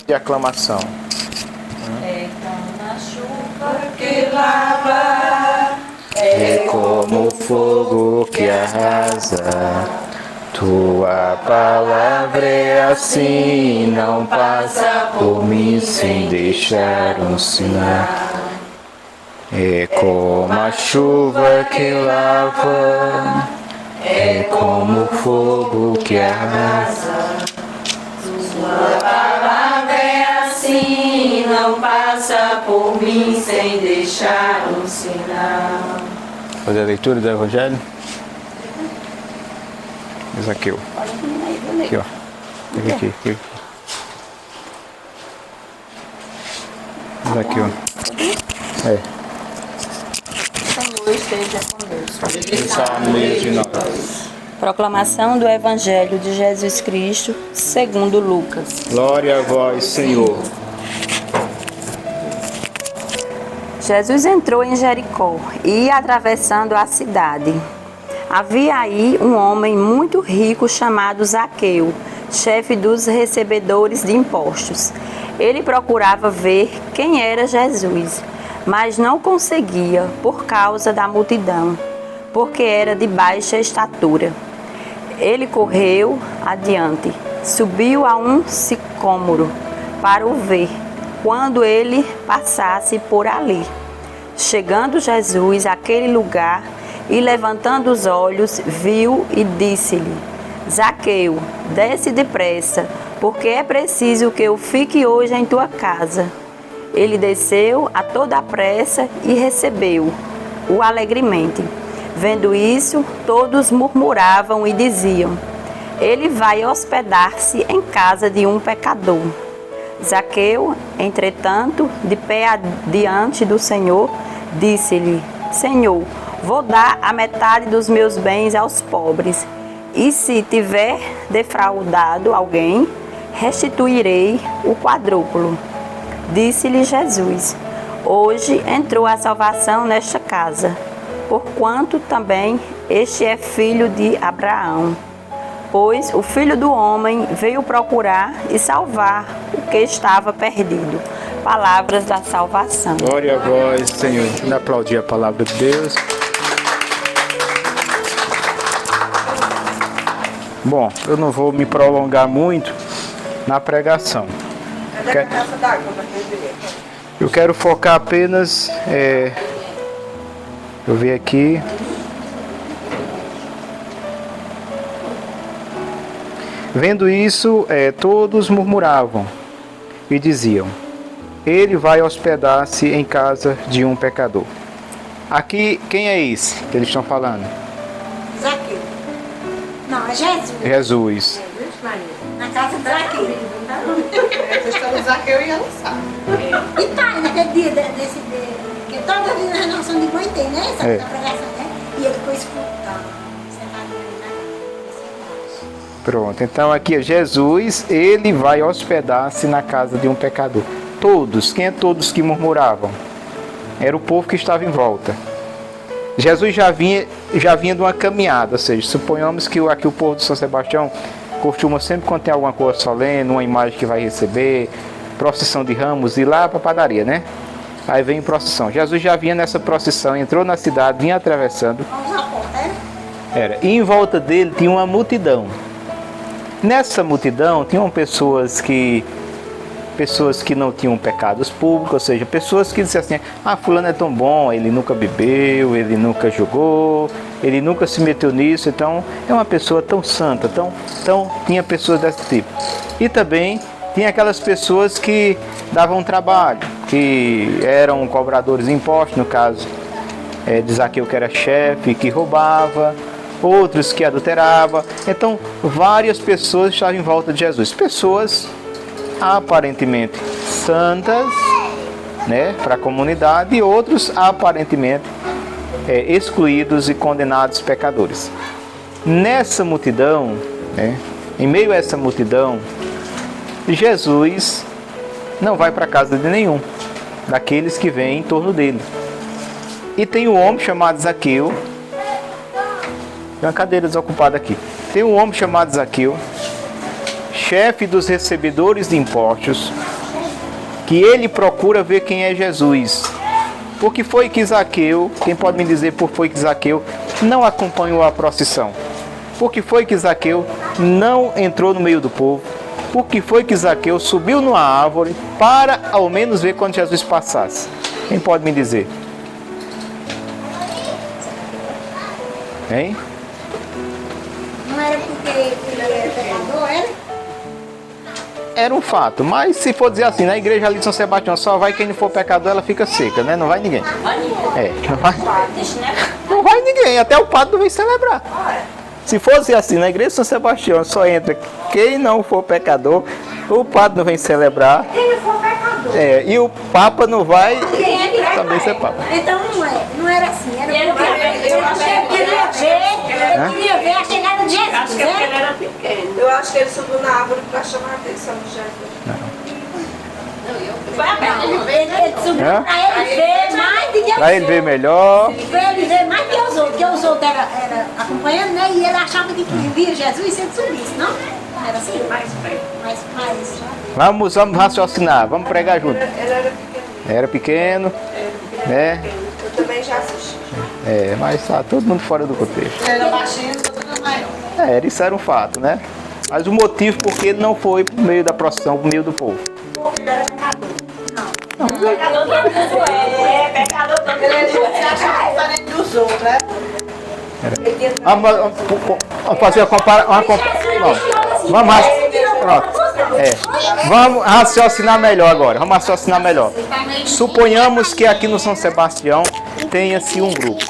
de aclamação. É como a chuva que lava, É como o fogo que arrasa. Tua palavra é assim, não passa por mim sem deixar um sinal. É como a chuva que lava, é como o fogo que arrasa. sua palavra é assim, não passa por mim sem deixar um sinal. Fazer a leitura do Evangelho? Zaqueu. Aqui, ó. Aqui. Zaqueu. É. Senhor esteja conosco. Salmo de nós. Proclamação do Evangelho de Jesus Cristo, segundo Lucas. Glória a vós, Senhor. Jesus entrou em Jericó e ia atravessando a cidade. Havia aí um homem muito rico chamado Zaqueu, chefe dos recebedores de impostos. Ele procurava ver quem era Jesus, mas não conseguia por causa da multidão, porque era de baixa estatura. Ele correu adiante, subiu a um sicômoro para o ver, quando ele passasse por ali. Chegando Jesus àquele lugar e levantando os olhos, viu e disse-lhe: Zaqueu, desce depressa, porque é preciso que eu fique hoje em tua casa. Ele desceu a toda a pressa e recebeu-o alegremente. Vendo isso, todos murmuravam e diziam: ele vai hospedar-se em casa de um pecador. Zaqueu, entretanto, de pé diante do Senhor, disse-lhe: Senhor, vou dar a metade dos meus bens aos pobres, e se tiver defraudado alguém, restituirei o quadrúplo. Disse-lhe Jesus: hoje entrou a salvação nesta casa, porquanto também este é filho de Abraão. Pois o Filho do Homem veio procurar e salvar o que estava perdido. Palavras da salvação. Glória a vós, Senhor. Vamos aplaudir a palavra de Deus. Bom, eu não vou me prolongar muito na pregação. Eu quero focar apenas... eu vi aqui... Vendo isso, todos murmuravam e diziam: ele vai hospedar-se em casa de um pecador. Aqui, quem é esse que eles estão falando? Zaqueu. Não, é Jesus. Jesus. Na casa do Zaqueu. Essa história do Zaqueu e ela sabe. E pai, naquele dia que toda a renovação de mãe tem, né? Essa pregação, né? E ele ficou escutando. Pronto, então aqui é Jesus, ele vai hospedar-se na casa de um pecador. Todos, quem é todos que murmuravam? Era o povo que estava em volta. Jesus já vinha de uma caminhada, ou seja, suponhamos que aqui o povo de São Sebastião costuma sempre quando tem alguma coisa solene, uma imagem que vai receber, procissão de ramos, ir lá para a padaria, né? Aí vem procissão. Jesus já vinha nessa procissão, entrou na cidade, vinha atravessando. Era. E em volta dele tinha uma multidão. Nessa multidão tinham pessoas que não tinham pecados públicos, ou seja, pessoas que diziam assim: fulano é tão bom, ele nunca bebeu, ele nunca jogou, ele nunca se meteu nisso, então é uma pessoa tão santa, tinha pessoas desse tipo. E também tinha aquelas pessoas que davam trabalho, que eram cobradores de impostos, no caso de Zaqueu, que era chefe, que roubava, outros que adulteravam. Então várias pessoas estavam em volta de Jesus, pessoas aparentemente santas, né, para a comunidade, e outros aparentemente excluídos e condenados pecadores. Nessa multidão, né, em meio a essa multidão, Jesus não vai para casa de nenhum daqueles que vêm em torno dele. E tem um homem chamado Zaqueu. Tem uma cadeira desocupada aqui. Tem um homem chamado Zaqueu, chefe dos recebedores de impostos, que ele procura ver quem é Jesus. Por que foi que Zaqueu, quem pode me dizer por que foi que Zaqueu não acompanhou a procissão? Por que foi que Zaqueu não entrou no meio do povo? Por que foi que Zaqueu subiu numa árvore para ao menos ver quando Jesus passasse? Quem pode me dizer? Hein? Não era porque ele era pecador, era? Era um fato, mas se for dizer assim, na igreja ali de São Sebastião só vai quem não for pecador, ela fica seca, né? Não vai ninguém. É, não vai ninguém, até o padre não vem celebrar. Se fosse assim, na igreja de São Sebastião só entra quem não for pecador, o padre não vem celebrar. Quem não for pecador. É, e o Papa não vai também ser Papa. Então não era assim, era porque eu queria ver a chegada de Jesus, né? Eu acho que ele subiu na árvore para chamar a atenção de Jesus. Ele subiu para ele ver mais do que os Para ele ver melhor. Para ele ver mais que os outros, porque os outros eram acompanhando, né? E ele achava que via Jesus se ele subisse, não? Era assim? Mais. Vamos raciocinar, vamos pregar junto. Ele Era pequeno, né? eu também já assisti. É, mas tá todo mundo fora do contexto. Ele era baixinho, os outros eram maiores. É, isso era um fato, né? Mas o motivo por que ele não foi pro meio da procissão, pro meio do povo. Pecador todo mundo pecador todo Ele mundo achava diferente dos outros, né? Vamos fazer uma comparação. Vamos raciocinar melhor agora. Vamos raciocinar melhor. Suponhamos que aqui no São Sebastião tenha-se um grupo.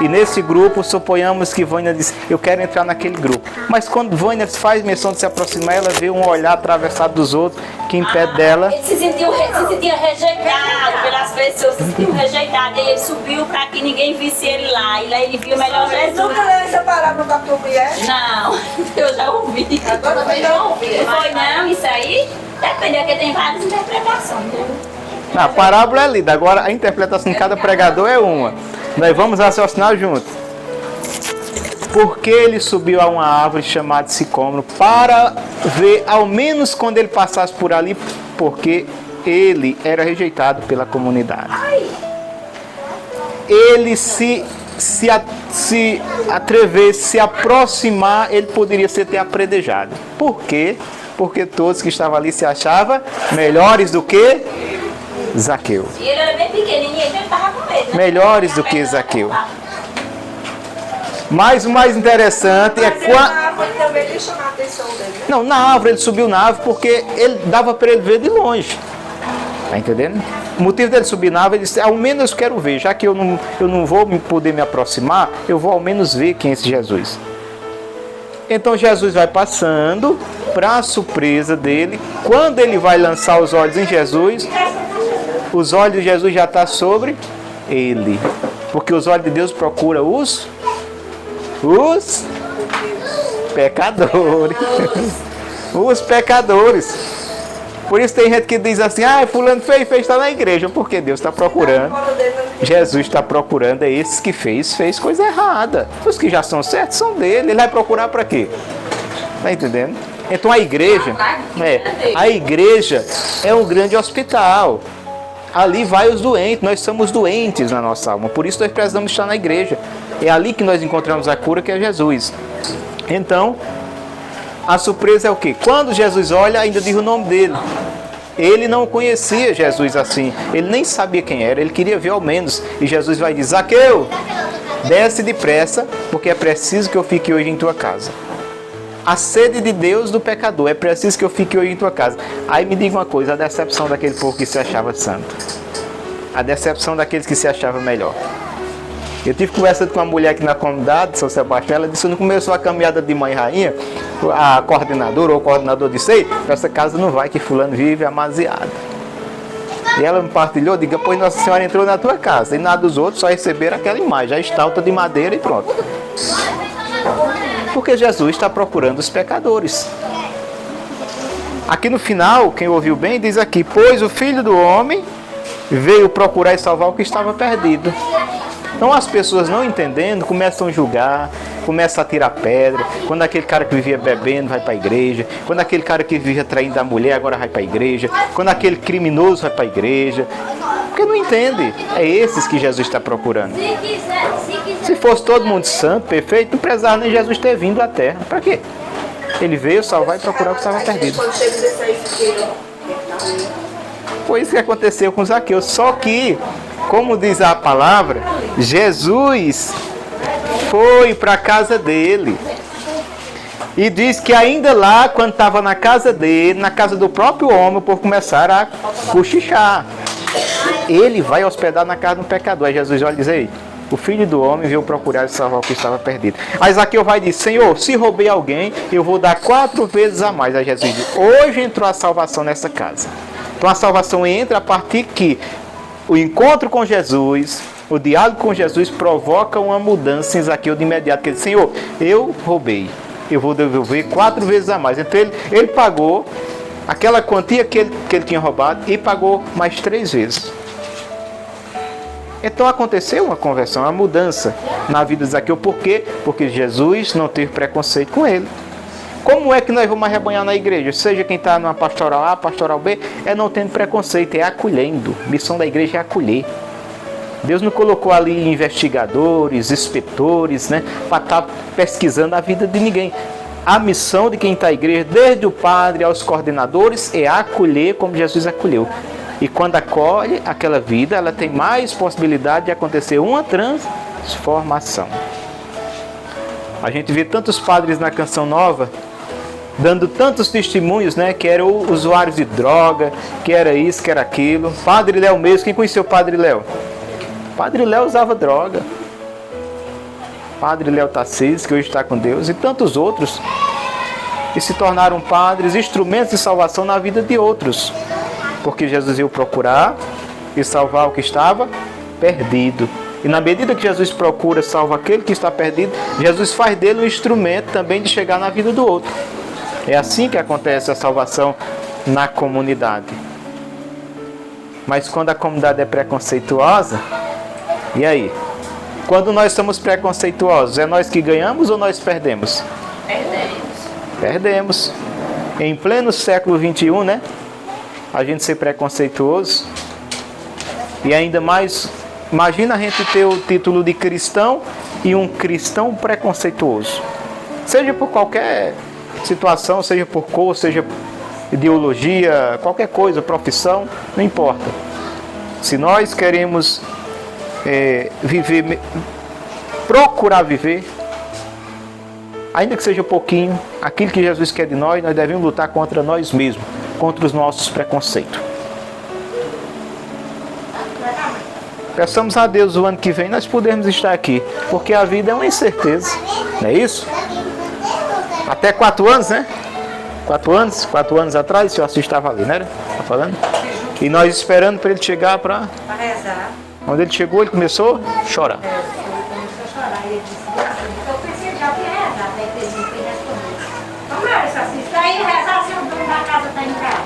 E nesse grupo, suponhamos que Vânia diz, eu quero entrar naquele grupo. Mas quando Vânia faz menção de se aproximar, ela vê um olhar atravessado dos outros que impede dela. Ele se sentia rejeitado pelas pessoas, se sentiu rejeitado. E ele subiu para que ninguém visse ele lá. E lá ele viu melhor Jesus. Nunca leu essa parábola da tua mulher? Não, eu já ouvi. Agora também já ouvi. Foi não, isso aí? Depende, porque tem várias interpretações. A parábola é lida, agora a interpretação de cada pregador é uma. Nós vamos raciocinar juntos. Por que ele subiu a uma árvore chamada sicômoro? Para ver, ao menos quando ele passasse por ali, porque ele era rejeitado pela comunidade. Ele se atrevesse, se aproximar, ele poderia ser até apredejado. Por quê? Porque todos que estavam ali se achavam melhores do que Zaqueu. E ele era bem pequenininho, ele estava com medo. Né? Melhores do que Zaqueu. Mas o mais interessante é Mas na árvore também ele chamou a atenção dele. Não, na árvore, ele subiu na árvore porque ele dava para ele ver de longe. Tá entendendo? O motivo dele subir na árvore, ele disse, ao menos eu quero ver, já que eu não vou poder me aproximar, eu vou ao menos ver quem é esse Jesus. Então Jesus vai passando, para a surpresa dele, quando ele vai lançar os olhos em Jesus, os olhos de Jesus já estão sobre ele. Porque os olhos de Deus procuram os pecadores. Os pecadores. Por isso tem gente que diz assim, fulano fez, está na igreja. Porque Deus está procurando. Jesus está procurando é esses que fez coisa errada. Os que já são certos são dele. Ele vai procurar para quê? Está entendendo? Então a igreja é um grande hospital. Ali vai os doentes, nós somos doentes na nossa alma. Por isso nós precisamos estar na igreja. É ali que nós encontramos a cura, que é Jesus. Então, a surpresa é o quê? Quando Jesus olha, ainda diz o nome dele. Ele não conhecia Jesus assim. Ele nem sabia quem era. Ele queria ver ao menos. E Jesus vai dizer, Zaqueu, desce depressa, porque é preciso que eu fique hoje em tua casa. A sede de Deus do pecador. É preciso que eu fique hoje em tua casa. Aí me diga uma coisa, a decepção daquele povo que se achava santo. A decepção daqueles que se achavam melhor. Eu tive conversa com uma mulher aqui na comunidade de São Sebastião. Ela disse que quando começou a caminhada de mãe e rainha, a coordenadora ou o coordenador disse, ei, para essa casa não vai, que fulano vive amaziado. E ela me partilhou, diga, pois Nossa Senhora entrou na tua casa. E nada dos outros, só receberam aquela imagem, a estátua de madeira e pronto. Porque Jesus está procurando os pecadores. Aqui no final, quem ouviu bem, diz aqui, pois o Filho do Homem veio procurar e salvar o que estava perdido. Então as pessoas não entendendo, começam a julgar, começa a tirar pedra. Quando aquele cara que vivia bebendo vai para a igreja. Quando aquele cara que vivia traindo a mulher agora vai para a igreja. Quando aquele criminoso vai para a igreja. Porque não entende. É esses que Jesus está procurando. Se fosse todo mundo santo, perfeito, não precisava nem Jesus ter vindo à terra. Para quê? Ele veio salvar e procurar o que estava perdido. Quando chega desse aí, fiquei... Foi isso que aconteceu com Zaqueu. Só que, como diz a palavra, Jesus foi para a casa dele. E diz que ainda lá, quando estava na casa dele, na casa do próprio homem, o povo começaram a cochichar. Ele vai hospedar na casa de um pecador. Aí Jesus olha e diz: ei, o filho do homem veio procurar e salvar o que estava perdido. Aí Zaqueu vai dizer: Senhor, se roubei alguém, eu vou dar 4 vezes a mais. Aí Jesus diz: hoje entrou a salvação nessa casa. Então a salvação entra a partir que o encontro com Jesus, o diálogo com Jesus provoca uma mudança em Zaqueu de imediato. Que ele diz: Senhor, eu roubei, eu vou devolver 4 vezes a mais. Então ele pagou aquela quantia que ele tinha roubado e pagou mais 3 vezes. Então aconteceu uma conversão, uma mudança na vida de Zaqueu. Por quê? Porque Jesus não teve preconceito com ele. Como é que nós vamos arrebanhar na igreja? Seja quem está numa pastoral A, pastoral B, é não tendo preconceito, é acolhendo. A missão da igreja é acolher. Deus não colocou ali investigadores, inspetores, né, para estar pesquisando a vida de ninguém. A missão de quem está na igreja, desde o padre aos coordenadores, é acolher como Jesus acolheu. E quando acolhe aquela vida, ela tem mais possibilidade de acontecer uma transformação. A gente vê tantos padres na Canção Nova dando tantos testemunhos, né, que eram usuários de droga, que era isso, que era aquilo. Padre Léo mesmo, quem conheceu o Padre Léo? Padre Léo usava droga. Padre Léo Tassis, que hoje está com Deus, e tantos outros que se tornaram padres, instrumentos de salvação na vida de outros. Porque Jesus veio procurar e salvar o que estava perdido. E na medida que Jesus procura salvar aquele que está perdido, Jesus faz dele um instrumento também de chegar na vida do outro. É assim que acontece a salvação na comunidade. Mas quando a comunidade é preconceituosa, e aí? Quando nós somos preconceituosos, é nós que ganhamos ou nós perdemos? Perdemos. Em pleno século XXI, né? A gente ser preconceituoso. E ainda mais, imagina a gente ter o título de cristão e um cristão preconceituoso. Seja por qualquer situação, seja por cor, seja por ideologia, qualquer coisa, profissão, não importa. Se nós queremos viver, procurar viver, ainda que seja pouquinho, aquilo que Jesus quer de nós devemos lutar contra nós mesmos, contra os nossos preconceitos. Peçamos a Deus o ano que vem nós podemos estar aqui, porque a vida é uma incerteza, não é isso? Até 4 anos, né? 4 anos atrás, o senhor estava ali, né? Tá falando? E nós esperando para ele chegar para rezar. Quando ele chegou, ele começou a chorar. Ele começou a chorar e ele disse assim, eu pensei já que ia rezar, daí ele me respondeu. Como é isso assim? Se aí rezar, se o dono da casa está em casa.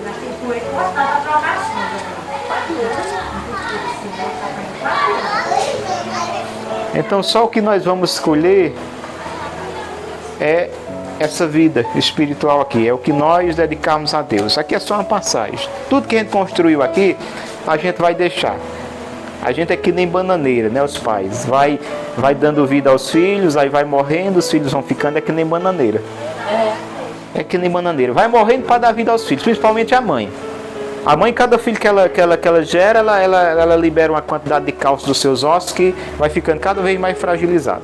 Nós temos que gostar da trocação. Então só o que nós vamos escolher é essa vida espiritual aqui, é o que nós dedicamos a Deus. Aqui é só uma passagem. Tudo que a gente construiu aqui, a gente vai deixar. A gente é que nem bananeira, né? Os pais vai dando vida aos filhos, aí vai morrendo, os filhos vão ficando, é que nem bananeira. É que nem bananeira. Vai morrendo para dar vida aos filhos, principalmente a mãe. A mãe, cada filho que ela gera, ela libera uma quantidade de cálcio dos seus ossos que vai ficando cada vez mais fragilizada.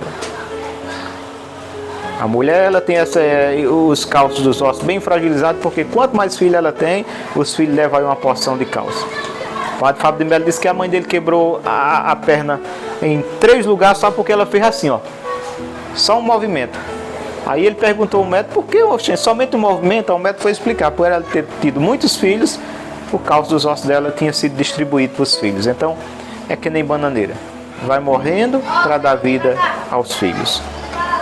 A mulher, ela tem os cálcios dos ossos bem fragilizados, porque quanto mais filho ela tem, os filhos levam aí uma porção de cálcio. O padre Fábio de Melo disse que a mãe dele quebrou a perna em 3 lugares só porque ela fez assim, ó. Só um movimento. Aí ele perguntou ao médico, por que somente um movimento? O médico foi explicar, por ela ter tido muitos filhos, o cálcio dos ossos dela tinha sido distribuído para os filhos. Então, é que nem bananeira. Vai morrendo para dar vida aos filhos.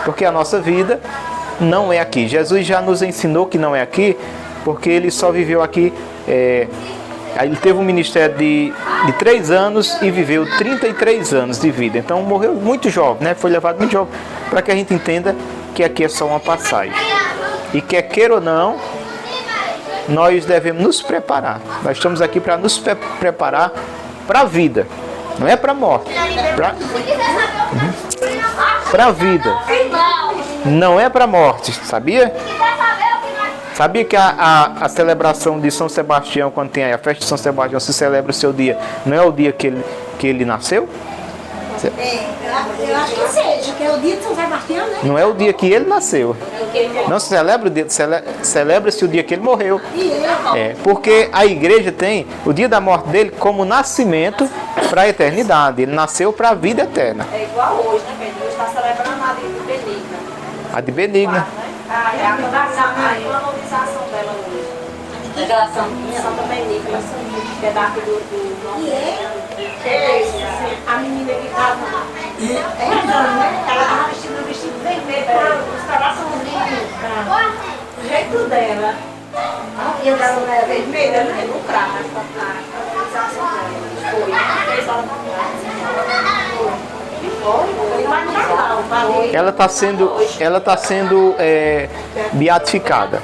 Porque a nossa vida não é aqui. Jesus já nos ensinou que não é aqui, porque ele só viveu aqui Aí ele teve um ministério de 3 anos e viveu 33 anos de vida. Então morreu muito jovem, né? Foi levado muito jovem, para que a gente entenda que aqui é só uma passagem. E quer queira ou não, nós devemos nos preparar. Nós estamos aqui para nos preparar para a vida. Não é para a morte. Para a vida. Não é para a morte, sabia? Sabia que a celebração de São Sebastião, quando tem a festa de São Sebastião, se celebra o seu dia, não é o dia que ele nasceu? Eu acho que seja, que é o dia de São Sebastião, né? Não é o dia que ele nasceu. Não se celebra o dia, celebra-se o dia que ele morreu. É, porque a igreja tem o dia da morte dele como nascimento para a eternidade. Ele nasceu para a vida eterna. É igual hoje, né, Pedro? Hoje está celebrando a de Benigna. A de Benigna. É a canonização dela hoje. Aquela santinha. Santa Benigna, que é daqui do nosso. A menina que estava entrando, né? Ela estava vestindo um vestido vermelho para os corações do jeito dela. E eu dela não era vermelha, né? No cravo, na canonização dela. Foi. 3 horas da tarde. Foi. Mas não dá, não. Ela está sendo beatificada.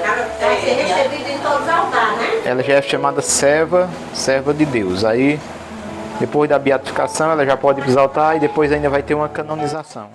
Ela vai ser recebida em todos os altares, né? Ela já é chamada serva de Deus. Aí, depois da beatificação, ela já pode exaltar e depois ainda vai ter uma canonização.